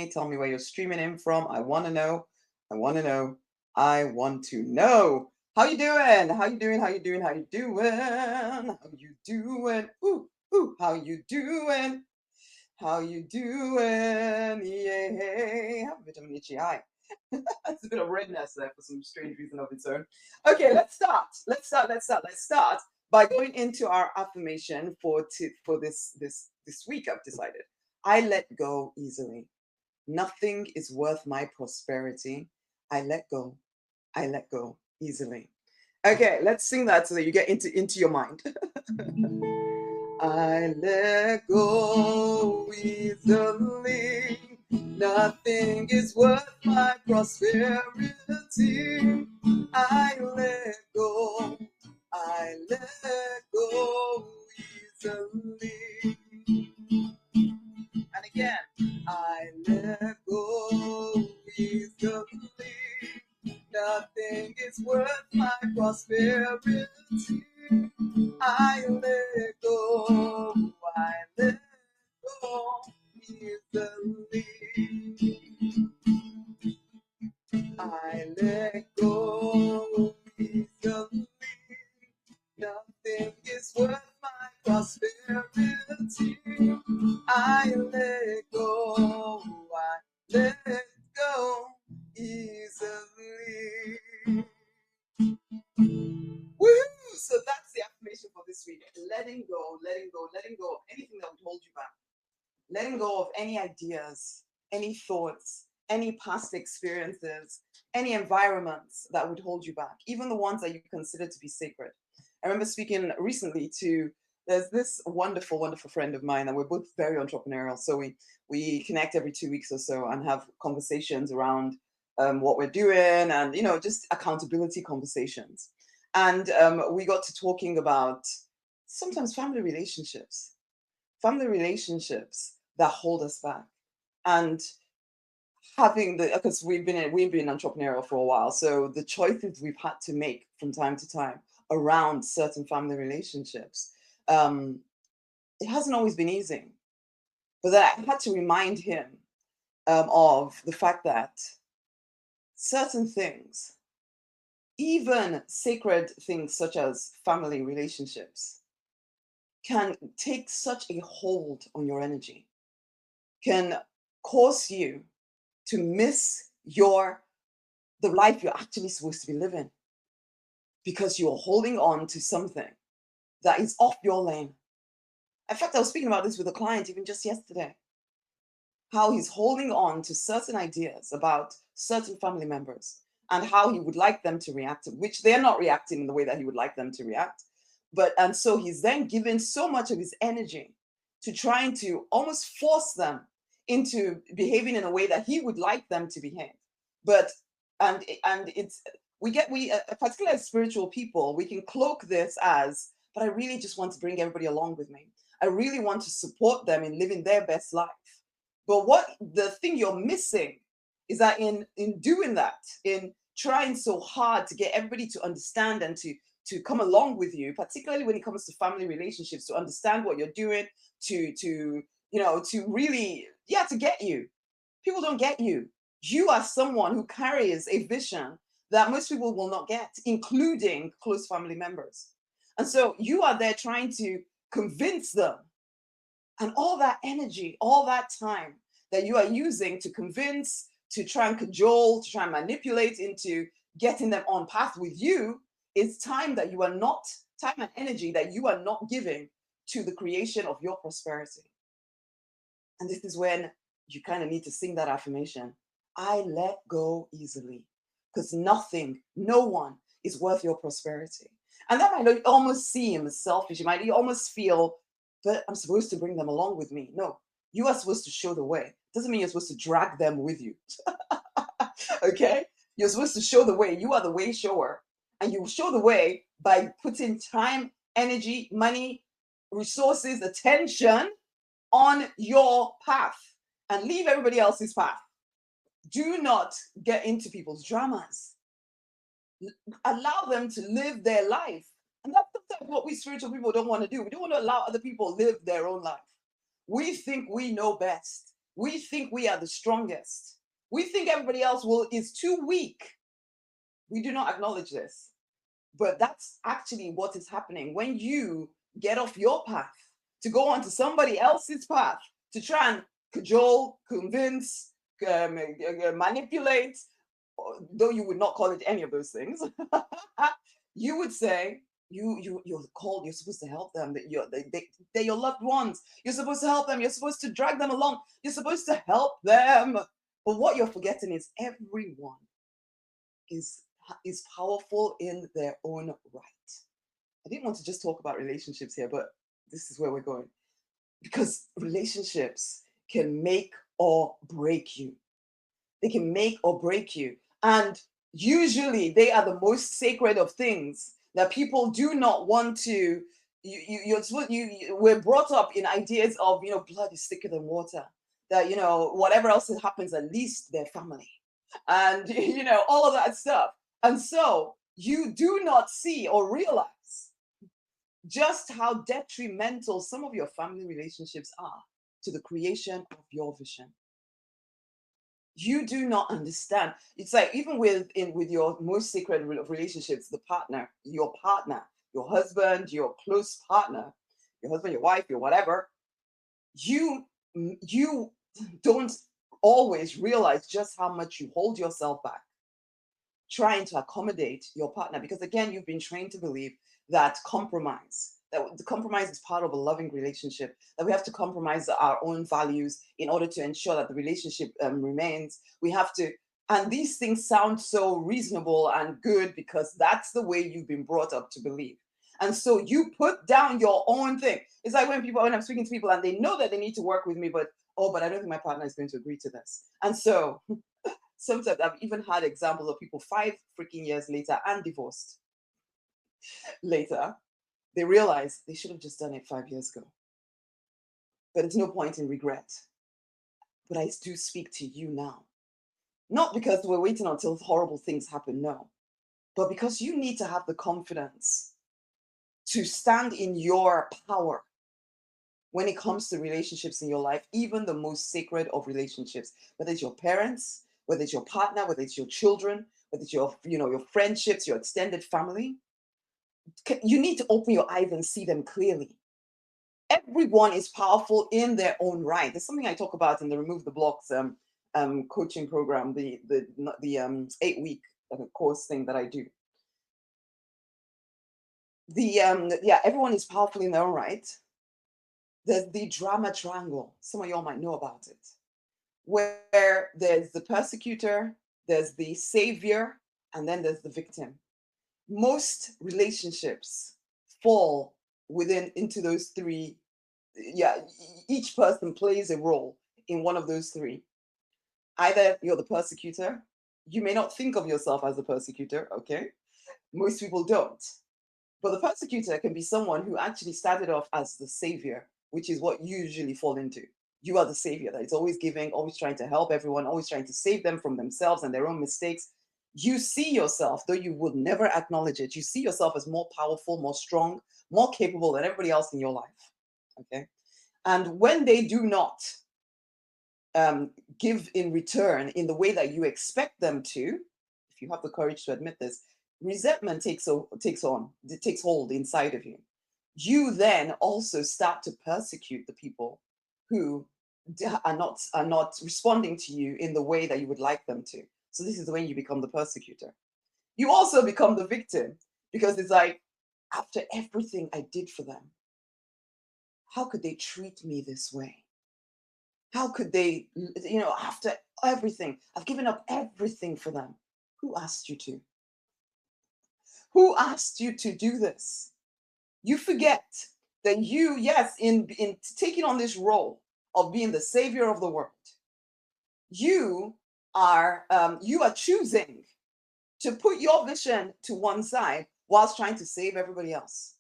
Tell me where you're streaming in from. I want to know. I want to know. I want to know. How you doing? How you doing? How you doing? How you doing? How you doing? Ooh, ooh. How you doing? How you doing? Yeah. Have a bit of an itchy eye. That's a bit of redness there for some strange reason of its own. Okay, let's start. Let's start by going into our affirmation for this week. I've decided I let go easily. Nothing is worth my prosperity. I let go. I let go easily. Okay, let's sing that so that you get into your mind. I let go easily. Nothing is worth my prosperity. I let go. I let go easily. And again, I let go easily. Nothing is worth my prosperity. I let go. I let go easily. I let go easily. Nothing is worth my prosperity. I let go. I let go easily. Woo! So that's the affirmation for this week. Letting go, letting go, letting go of anything that would hold you back. Letting go of any ideas, any thoughts, any past experiences, any environments that would hold you back, even the ones that you consider to be sacred. I remember speaking recently to there's this wonderful, wonderful friend of mine, and we're both very entrepreneurial. So we connect every 2 weeks or so and have conversations around what we're doing, and just accountability conversations. And we got to talking about sometimes family relationships that hold us back, and having the because we've been entrepreneurial for a while, so the choices we've had to make from time to time around certain family relationships, um, it hasn't always been easy. But that I had to remind him of the fact that certain things, even sacred things such as family relationships, can take such a hold on your energy, can cause you to miss the life you're actually supposed to be living because you're holding on to something that is off your lane. In fact, I was speaking about this with a client even just yesterday, how he's holding on to certain ideas about certain family members and how he would like them to react, which they're not reacting in the way that he would like them to react. And so he's then given so much of his energy to trying to almost force them into behaving in a way that he would like them to behave. But and it's we particularly as spiritual people, we can cloak this as, but I really just want to bring everybody along with me. I really want to support them in living their best life. But what the thing you're missing is that in doing that, in trying so hard to get everybody to understand and to come along with you, particularly when it comes to family relationships, to understand what you're doing, to really, yeah, to get you. People don't get you. You are someone who carries a vision that most people will not get, including close family members. And so you are there trying to convince them, and all that energy, all that time that you are using to convince, to try and cajole, to try and manipulate into getting them on path with you is time and energy that you are not giving to the creation of your prosperity. And this is when you kind of need to sing that affirmation. I let go easily because nothing, no one is worth your prosperity. And that might almost seem selfish. You might almost feel, but I'm supposed to bring them along with me. No, you are supposed to show the way. Doesn't mean you're supposed to drag them with you. Okay? You're supposed to show the way. You are the way shower. And you show the way by putting time, energy, money, resources, attention on your path and leave everybody else's path. Do not get into people's dramas. Allow them to live their life. And that's what we spiritual people don't want to do. We don't want to allow other people live their own life. We think we know best. We think we are the strongest. We think everybody else is too weak. We do not acknowledge this. But that's actually what is happening when you get off your path to go onto somebody else's path to try and cajole, convince, manipulate, though you would not call it any of those things. You would say you're called. You're supposed to help them. That they're your loved ones. You're supposed to help them. You're supposed to drag them along. You're supposed to help them. But what you're forgetting is everyone is is powerful in their own right. I didn't want to just talk about relationships here, but this is where we're going. Because relationships can make or break you. They can make or break you. And usually they are the most sacred of things that people do not want to. We're brought up in ideas of, blood is thicker than water. That, whatever else happens, at least they're family. And, all of that stuff. And so you do not see or realize just how detrimental some of your family relationships are to the creation of your vision. You do not understand. It's like even with your most sacred relationships, your partner, your husband, your close partner, your husband, your wife, your whatever, you don't always realize just how much you hold yourself back trying to accommodate your partner, because again, you've been trained to believe that the compromise is part of a loving relationship, that we have to compromise our own values in order to ensure that the relationship remains. We have to, and these things sound so reasonable and good because that's the way you've been brought up to believe. And so you put down your own thing. It's like when I'm speaking to people and they know that they need to work with me, but I don't think my partner is going to agree to this. And so sometimes I've even had examples of people 5 freaking years later and divorced later. They realize they should have just done it 5 years ago. But there's no point in regret. But I do speak to you now. Not because we're waiting until horrible things happen, no. But because you need to have the confidence to stand in your power when it comes to relationships in your life, even the most sacred of relationships, whether it's your parents, whether it's your partner, whether it's your children, whether it's your friendships, your extended family. You need to open your eyes and see them clearly. Everyone is powerful in their own right. There's something I talk about in the Remove the Blocks coaching program, the 8-week course thing that I do. Everyone is powerful in their own right. There's the drama triangle. Some of y'all might know about it, where there's the persecutor, there's the savior, and then there's the victim. Most relationships fall into those three. Yeah, each person plays a role in one of those three. Either you're the persecutor. You may not think of yourself as a persecutor, okay? Most people don't. But the persecutor can be someone who actually started off as the savior, which is what you usually fall into. You are the savior that is always giving, always trying to help everyone, always trying to save them from themselves and their own mistakes. You see yourself, though you would never acknowledge it, you see yourself as more powerful, more strong, more capable than everybody else in your life. Okay? And when they do not give in return in the way that you expect them to, if you have the courage to admit this, resentment takes hold inside of you. You then also start to persecute the people who are not responding to you in the way that you would like them to. So this is when you become the persecutor. You also become the victim, because it's like, after everything I did for them, how could they treat me this way? How could they, after everything, I've given up everything for them. Who asked you to? Who asked you to do this? You forget that you, yes, in taking on this role of being the savior of the world, you are choosing to put your vision to one side whilst trying to save everybody else.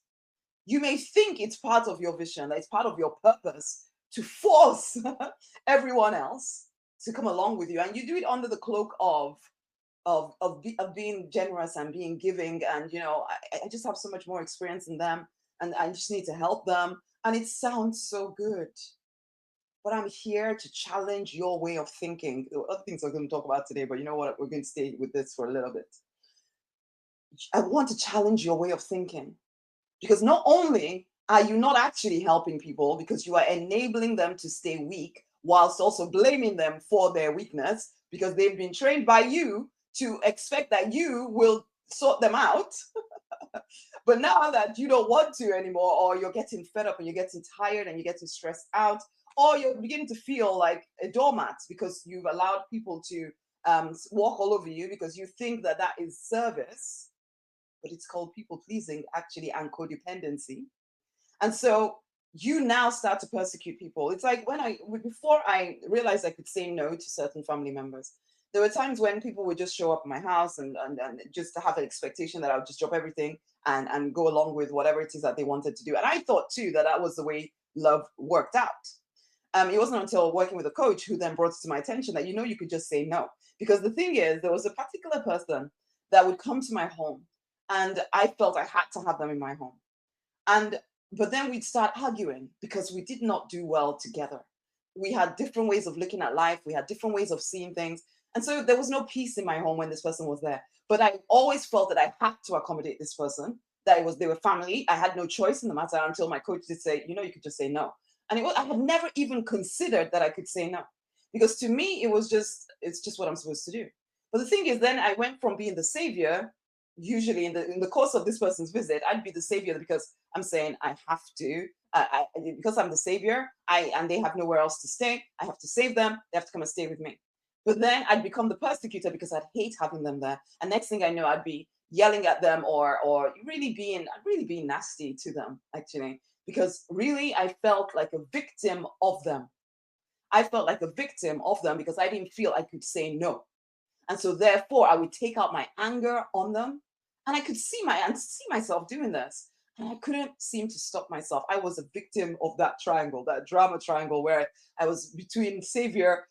You may think it's part of your vision, that it's part of your purpose to force everyone else to come along with you, and you do it under the cloak of being generous and being giving, and I just have so much more experience in them, and I just need to help them, and it sounds so good. but I'm here to challenge your way of thinking. There are other things I'm going to talk about today, but you know what? We're going to stay with this for a little bit. I want to challenge your way of thinking because not only are you not actually helping people because you are enabling them to stay weak whilst also blaming them for their weakness because they've been trained by you to expect that you will sort them out. But now that you don't want to anymore, or you're getting fed up and you're getting tired and you're getting stressed out, or you're beginning to feel like a doormat because you've allowed people to walk all over you because you think that that is service, but it's called people pleasing actually and codependency. And so you now start to persecute people. It's like before I realized I could say no to certain family members, there were times when people would just show up at my house and just to have an expectation that I would just drop everything and go along with whatever it is that they wanted to do. And I thought too that that was the way love worked out. It wasn't until working with a coach who then brought it to my attention that, you could just say no. Because the thing is, there was a particular person that would come to my home and I felt I had to have them in my home. And but then we'd start arguing because we did not do well together. We had different ways of looking at life, we had different ways of seeing things. And so there was no peace in my home when this person was there. But I always felt that I had to accommodate this person, that they were family. I had no choice in the matter until my coach did say, you could just say no. And I had never even considered that I could say no. Because to me, it's just what I'm supposed to do. But the thing is, then I went from being the savior, usually in the course of this person's visit, I'd be the savior because I'm saying I have to, because I'm the savior, and they have nowhere else to stay. I have to save them. They have to come and stay with me. But then I'd become the persecutor because I'd hate having them there. And next thing I know, I'd be yelling at them or really being nasty to them actually, because really I felt like a victim of them. I felt like a victim of them because I didn't feel I could say no. And so therefore I would take out my anger on them. And I could see myself doing this. And I couldn't seem to stop myself. I was a victim of that triangle, that drama triangle, where I was between savior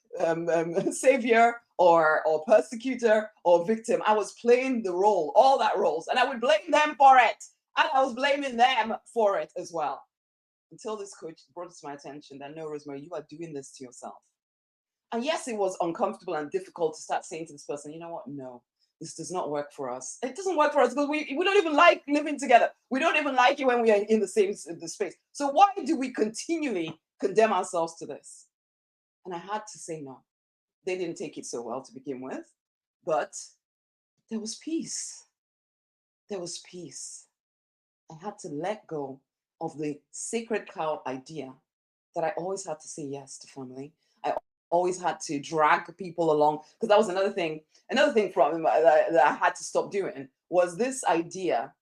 or persecutor or victim. I was playing the role, all that roles, and I would blame them for it. And I was blaming them for it as well. Until this coach brought it to my attention that no, Rosemary, you are doing this to yourself. And yes, it was uncomfortable and difficult to start saying to this person, you know what? No, this does not work for us. It doesn't work for us because we don't even like living together. We don't even like it when we are in the space. So why do we continually condemn ourselves to this? And I had to say no. They didn't take it so well to begin with, but there was peace. There was peace. I had to let go of the sacred cow idea that I always had to say yes to family. I always had to drag people along because that was another thing. Another thing from that I had to stop doing was this idea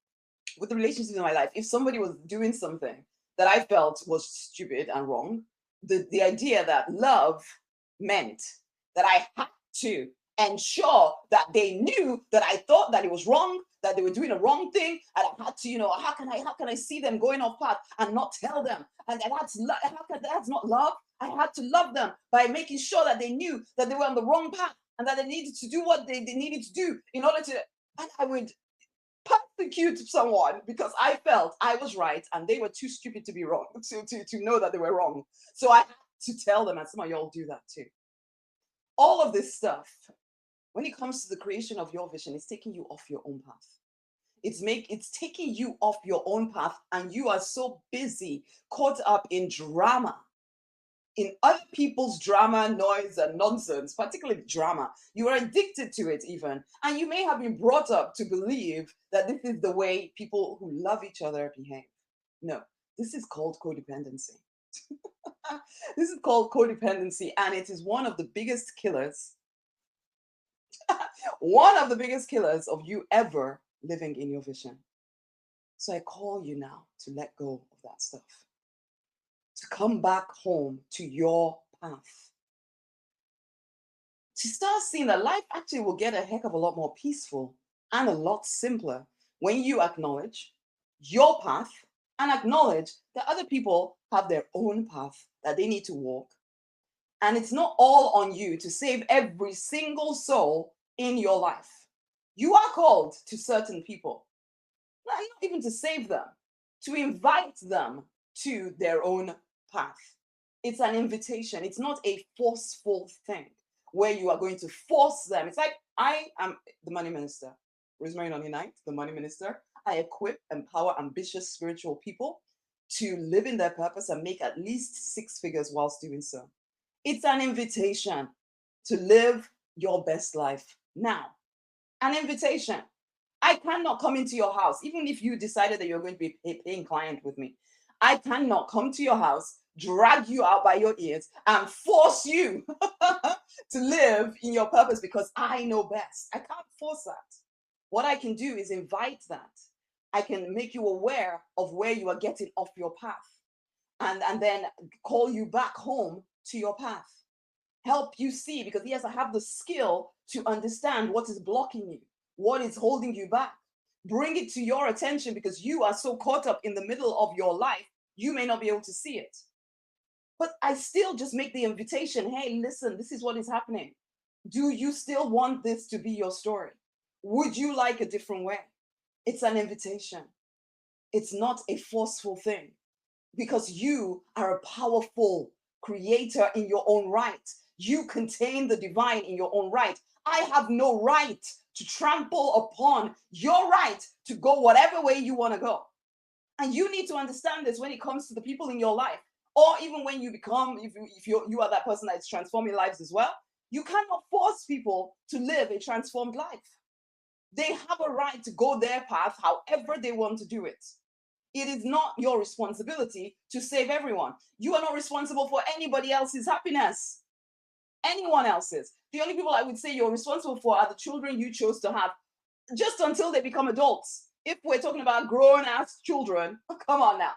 with the relationships in my life. If somebody was doing something that I felt was stupid and wrong, the idea that love meant that I had to ensure that they knew that I thought that it was wrong, that they were doing a wrong thing, and I had to, how can I see them going off path and not tell them? And that's not love. I had to love them by making sure that they knew that they were on the wrong path and that they needed to do what they needed to do in order to. And I would persecute someone because I felt I was right and they were too stupid to be wrong, to know that they were wrong. So I had to tell them, and some of y'all do that too. All of this stuff, when it comes to the creation of your vision, it's taking you off your own path. It's taking you off your own path, and you are so busy, caught up in drama, in other people's drama, noise, and nonsense, particularly drama. You are addicted to it, even. And you may have been brought up to believe that this is the way people who love each other behave. No, this is called codependency. This is called codependency, and it is one of the biggest killers, one of the biggest killers of you ever living in your vision. So I call you now to let go of that stuff, to come back home to your path, to start seeing that life actually will get a heck of a lot more peaceful and a lot simpler when you acknowledge your path and acknowledge that other people have their own path that they need to walk. And it's not all on you to save every single soul in your life. You are called to certain people, not even to save them, to invite them to their own path. It's an invitation. It's not a forceful thing where you are going to force them. It's like, I am the money minister, Rosemary Nonny Knight, the money minister. I equip, empower ambitious spiritual people to live in their purpose and make at least six figures whilst doing so. It's an invitation to live your best life now. An invitation. I cannot come into your house, even if you decided that you're going to be a paying client with me. I cannot come to your house, drag you out by your ears, and force you to live in your purpose because I know best. I can't force that. What I can do is invite that. I can make you aware of where you are getting off your path and then call you back home to your path. Help you see, because yes, I have the skill to understand what is blocking you, what is holding you back. Bring it to your attention because you are so caught up in the middle of your life, you may not be able to see it. But I still just make the invitation, hey, listen, this is what is happening. Do you still want this to be your story? Would you like a different way? It's an invitation. It's not a forceful thing because you are a powerful creator in your own right. You contain the divine in your own right. I have no right to trample upon your right to go whatever way you want to go. And you need to understand this when it comes to the people in your life, or even when you become, if you are that person that's transforming lives as well. You cannot force people to live a transformed life. They have a right to go their path however they want to do it. It is not your responsibility to save everyone. You are not responsible for anybody else's happiness. Anyone else's. The only people I would say you're responsible for are the children you chose to have, just until they become adults. If we're talking about grown-ass children, come on now.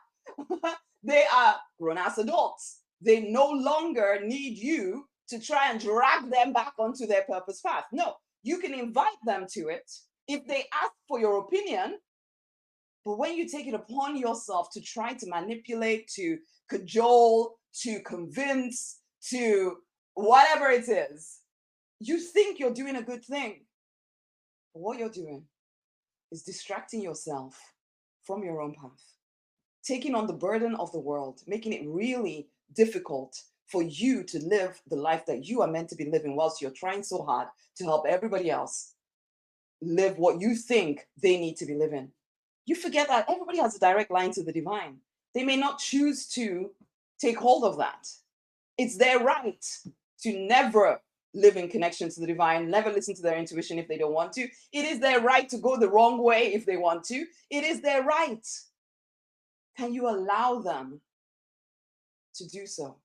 They are grown-ass adults. They no longer need you to try and drag them back onto their purpose path. No, you can invite them to it if they ask for your opinion. But when you take it upon yourself to try to manipulate, to cajole, to convince, to whatever it is, you think you're doing a good thing. But what you're doing is distracting yourself from your own path, taking on the burden of the world, making it really difficult for you to live the life that you are meant to be living whilst you're trying so hard to help everybody else live what you think they need to be living. You forget that everybody has a direct line to the divine. They may not choose to take hold of that. It's their right to never live in connection to the divine, never listen to their intuition if they don't want to. It is their right to go the wrong way if they want to. It is their right. Can you allow them to do so?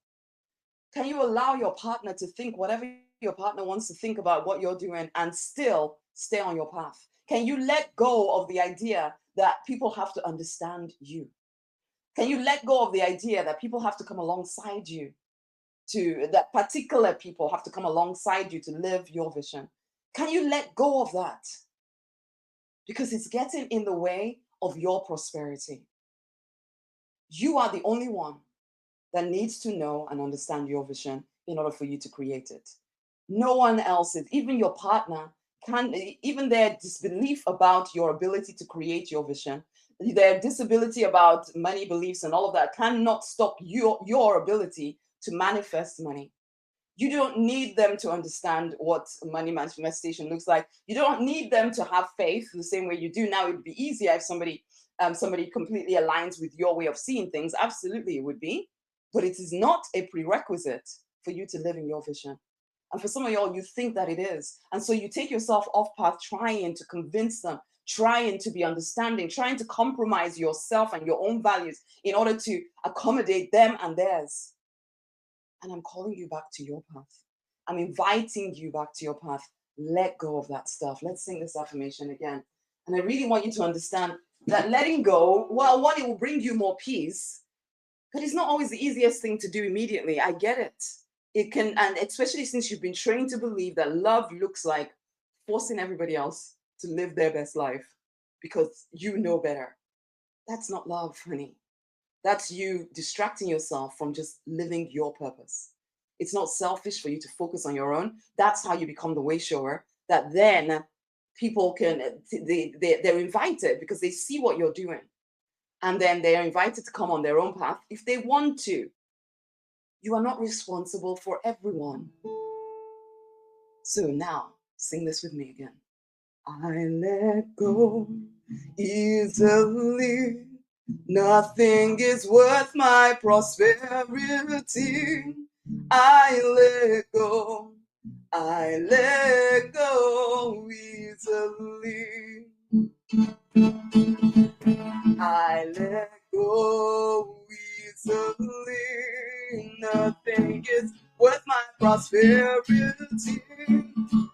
Can you allow your partner to think whatever your partner wants to think about what you're doing and still stay on your path? Can you let go of the idea that people have to understand you? Can you let go of the idea that people have to come alongside you, that particular people have to come alongside you to live your vision? Can you let go of that? Because it's getting in the way of your prosperity. You are the only one that needs to know and understand your vision in order for you to create it. No one else is, even your partner, can, even their disbelief about your ability to create your vision, their disability about money beliefs and all of that cannot stop your ability to manifest money. You don't need them to understand what money manifestation looks like. You don't need them to have faith the same way you do now. It would be easier if somebody completely aligns with your way of seeing things. Absolutely, it would be. But it is not a prerequisite for you to live in your vision. And for some of y'all, you think that it is. And so you take yourself off path trying to convince them, trying to be understanding, trying to compromise yourself and your own values in order to accommodate them and theirs. And I'm calling you back to your path. I'm inviting you back to your path. Let go of that stuff. Let's sing this affirmation again. And I really want you to understand that letting go, well, one, it will bring you more peace, but it's not always the easiest thing to do immediately. I get it. It can, and especially since you've been trained to believe that love looks like forcing everybody else to live their best life because you know better. That's not love, honey. That's you distracting yourself from just living your purpose. It's not selfish for you to focus on your own. That's how you become the way shower. That then people can, they're invited because they see what you're doing. And then they're invited to come on their own path if they want to. You are not responsible for everyone. So now, sing this with me again. I let go easily. Nothing is worth my prosperity. I let go. I let go easily. I let go easily. Nothing is worth my prosperity.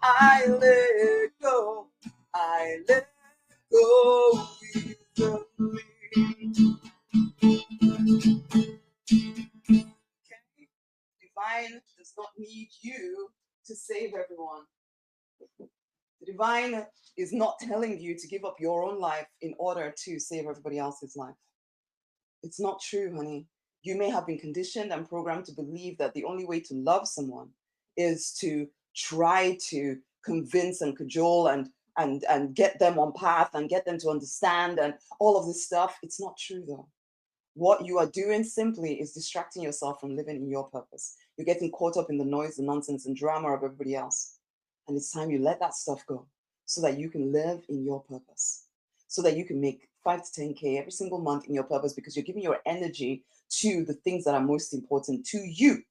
I let go. I let go easily. Okay? Divine does not need you to save everyone. The divine is not telling you to give up your own life in order to save everybody else's life. It's not true, honey. You may have been conditioned and programmed to believe that the only way to love someone is to try to convince and cajole and get them on path and get them to understand and all of this stuff. It's not true though. What you are doing simply is distracting yourself from living in your purpose. You're getting caught up in the noise, the nonsense, and drama of everybody else. And it's time you let that stuff go so that you can live in your purpose, so that you can make 5 to 10K every single month in your purpose because you're giving your energy to the things that are most important to you.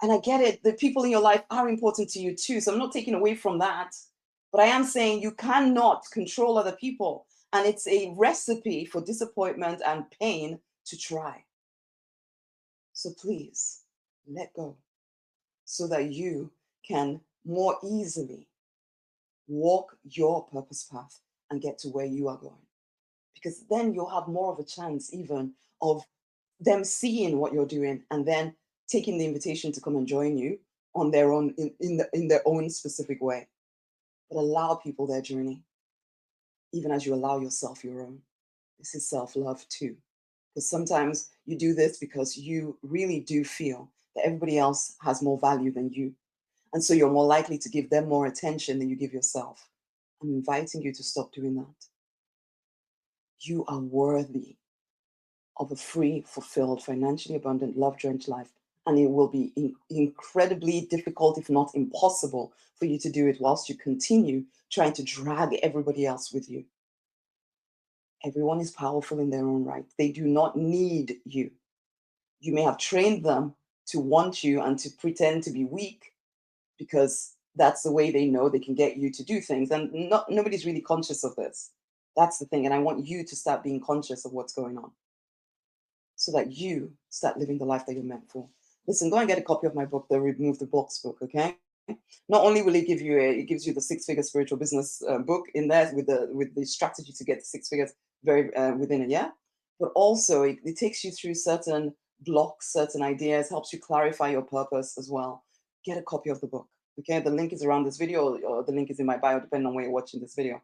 And I get it, the people in your life are important to you too. So I'm not taking away from that. But I am saying you cannot control other people. And it's a recipe for disappointment and pain to try. So please let go so that you can more easily walk your purpose path and get to where you are going. Because then you'll have more of a chance, even of them seeing what you're doing and then taking the invitation to come and join you on their own in their own specific way. But allow people their journey, even as you allow yourself your own. This is self-love too. Because sometimes you do this because you really do feel that everybody else has more value than you. And so you're more likely to give them more attention than you give yourself. I'm inviting you to stop doing that. You are worthy of a free, fulfilled, financially abundant, love drenched life. And it will be incredibly difficult, if not impossible, for you to do it whilst you continue trying to drag everybody else with you. Everyone is powerful in their own right. They do not need you. You may have trained them to want you and to pretend to be weak because that's the way they know they can get you to do things. And nobody's really conscious of this. That's the thing. And I want you to start being conscious of what's going on so that you start living the life that you're meant for. Listen, go and get a copy of my book, the Remove the Blocks book, okay? Not only will it give you it gives you the 6-figure spiritual business book in there with the strategy to get the 6 figures very within a year, but also it takes you through certain blocks, certain ideas, helps you clarify your purpose as well. Get a copy of the book, okay? The link is around this video or the link is in my bio, depending on where you're watching this video.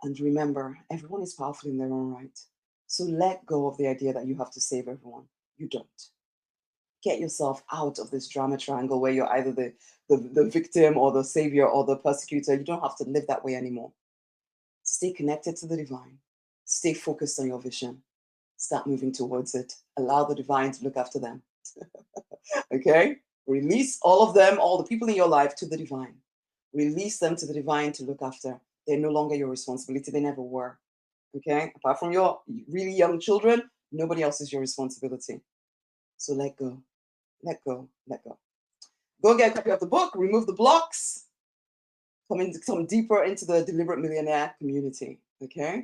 And remember, everyone is powerful in their own right. So let go of the idea that you have to save everyone. You don't. Get yourself out of this drama triangle where you're either the victim or the savior or the persecutor. You don't have to live that way anymore. Stay connected to the divine. Stay focused on your vision. Start moving towards it. Allow the divine to look after them. Okay? Release all of them, all the people in your life to the divine. Release them to the divine to look after. They're no longer your responsibility. They never were. Okay? Apart from your really young children, nobody else is your responsibility. So let go. Let go. Let go. Go get a copy of the book, Remove the Blocks, come deeper into the Deliberate Millionaire community. Okay?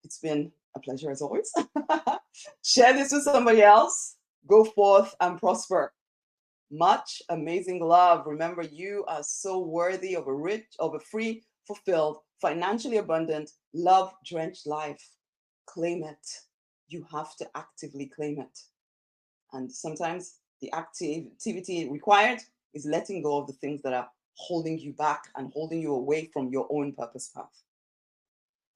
It's been a pleasure as always. Share this with somebody else. Go forth and prosper. Much amazing love. Remember, you are so worthy of a free, fulfilled, financially abundant, love-drenched life. Claim it. You have to actively claim it. And sometimes the activity required is letting go of the things that are holding you back and holding you away from your own purpose path.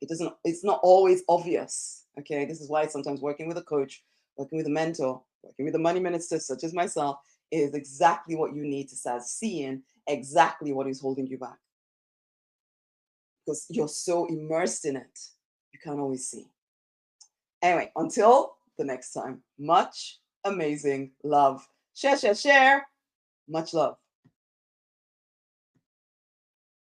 It's not always obvious. Okay. This is why sometimes working with a coach, working with a mentor, working with a money minister such as myself is exactly what you need to start seeing exactly what is holding you back. Because you're so immersed in it, you can't always see. Anyway, until the next time, much Amazing. Love. Share, share, share. Much love.